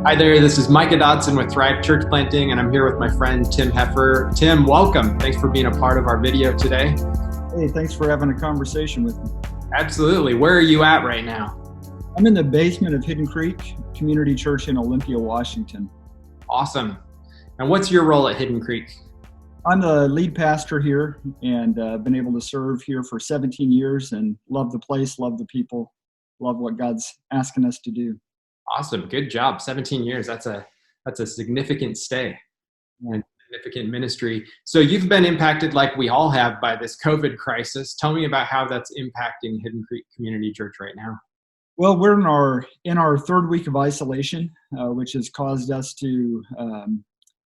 Hi there, this is Micah Dodson with Thrive Church Planting, and I'm here with my friend Tim Heffer. Tim, welcome. Thanks for being a part of our video today. Hey, thanks for having a conversation with me. Absolutely. Where are you at right now? I'm in the basement of Hidden Creek Community Church in Olympia, Washington. Awesome. And what's your role at Hidden Creek? I'm the lead pastor here and been able to serve here for 17 years and love the place, love the people, love what God's asking us to do. Awesome. Good job. 17 years. That's a significant stay and significant ministry. So you've been impacted like we all have by this COVID crisis. Tell me about how that's impacting Hidden Creek Community Church right now. Well, we're in our third week of isolation, which has caused us to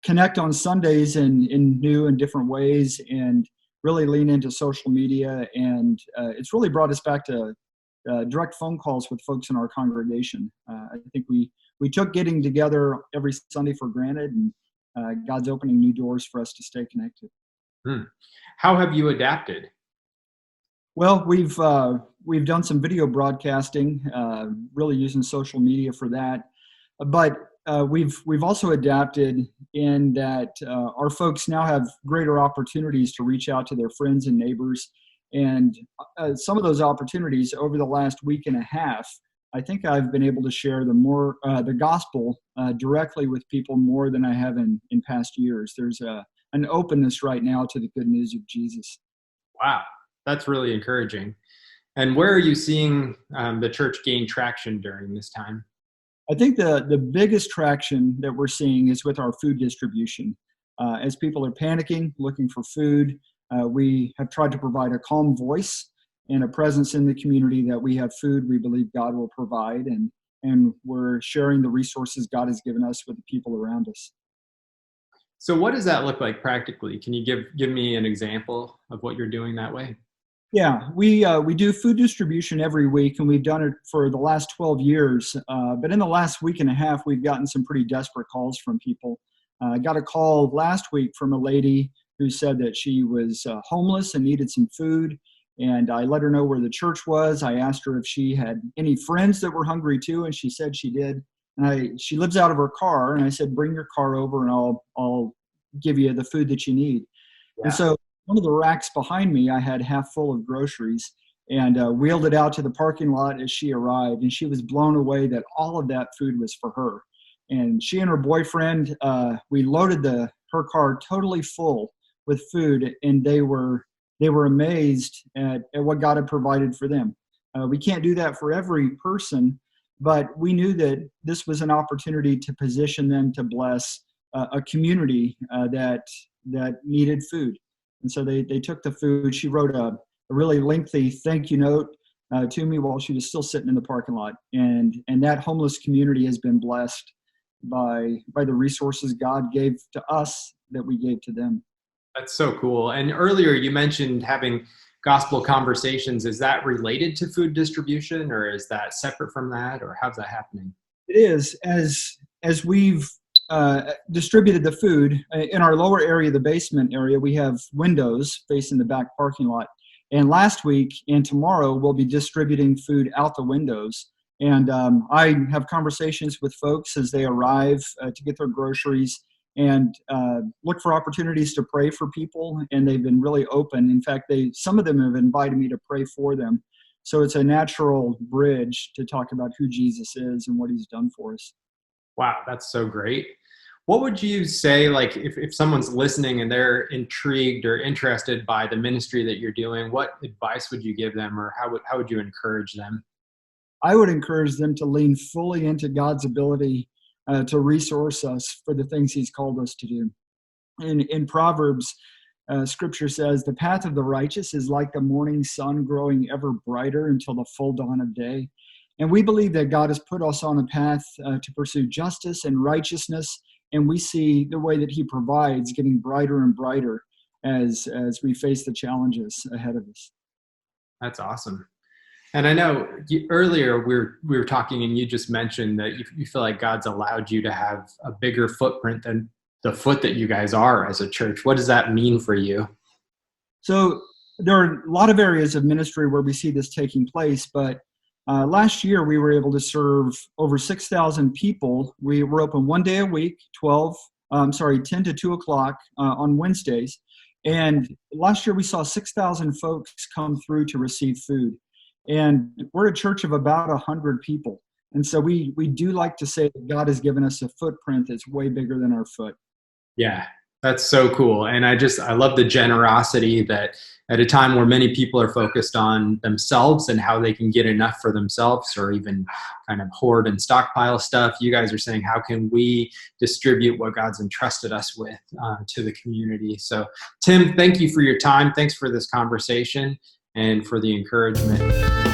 connect on Sundays in new and different ways and really lean into social media. And it's really brought us back to direct phone calls with folks in our congregation. I think we took getting together every Sunday for granted, and God's opening new doors for us to stay connected. How have you adapted? Well, we've done some video broadcasting, really using social media for that. But we've also adapted in that our folks now have greater opportunities to reach out to their friends and neighbors. And some of those opportunities over the last week and a half, I think I've been able to share the gospel directly with people more than I have in past years. There's an openness right now to the good news of Jesus. Wow, that's really encouraging. And where are you seeing the church gain traction during this time? I think the biggest traction that we're seeing is with our food distribution. As people are panicking, looking for food, we have tried to provide a calm voice and a presence in the community that we have food we believe God will provide, and we're sharing the resources God has given us with the people around us. So what does that look like practically? Can you give me an example of what you're doing that way? Yeah, we do food distribution every week, and we've done it for the last 12 years. But in the last week and a half, we've gotten some pretty desperate calls from people. I got a call last week from a lady who said that she was homeless and needed some food. And I let her know where the church was. I asked her if she had any friends that were hungry too, and she said she did. And she lives out of her car, and I said, bring your car over and I'll give you the food that you need. Yeah. And so one of the racks behind me, I had half full of groceries, and wheeled it out to the parking lot as she arrived. And she was blown away that all of that food was for her. And she and her boyfriend, we loaded her car totally full with food, and they were amazed at what God had provided for them. We can't do that for every person, but we knew that this was an opportunity to position them to bless a community that needed food. And so they took the food. She wrote a really lengthy thank you note to me while she was still sitting in the parking lot. And that homeless community has been blessed by the resources God gave to us that we gave to them. That's so cool. And earlier you mentioned having gospel conversations. Is that related to food distribution, or is that separate from that, or how's that happening? It is. As we've distributed the food in our lower area, the basement area, we have windows facing the back parking lot. And last week and tomorrow we'll be distributing food out the windows. And I have conversations with folks as they arrive to get their groceries, and look for opportunities to pray for people, and they've been really open. In fact, some of them have invited me to pray for them. So it's a natural bridge to talk about who Jesus is and what he's done for us. Wow, that's so great. What would you say, like, if someone's listening and they're intrigued or interested by the ministry that you're doing, what advice would you give them, or how would you encourage them? I would encourage them to lean fully into God's ability to resource us for the things he's called us to do. In Proverbs, scripture says, the path of the righteous is like the morning sun growing ever brighter until the full dawn of day. And we believe that God has put us on a path to pursue justice and righteousness, and we see the way that he provides getting brighter and brighter as we face the challenges ahead of us. That's awesome. And I know earlier we were talking, and you just mentioned that you feel like God's allowed you to have a bigger footprint than the foot that you guys are as a church. What does that mean for you? So there are a lot of areas of ministry where we see this taking place, but Last year, we were able to serve over 6,000 people. We were open one day a week, 10 to 2 o'clock on Wednesdays. And last year, we saw 6,000 folks come through to receive food. And we're a church of about 100 people. And so we do like to say that God has given us a footprint that's way bigger than our foot. Yeah, that's so cool. And I love the generosity that at a time where many people are focused on themselves and how they can get enough for themselves or even kind of hoard and stockpile stuff, you guys are saying, how can we distribute what God's entrusted us with to the community? So Tim, thank you for your time. Thanks for this conversation and for the encouragement.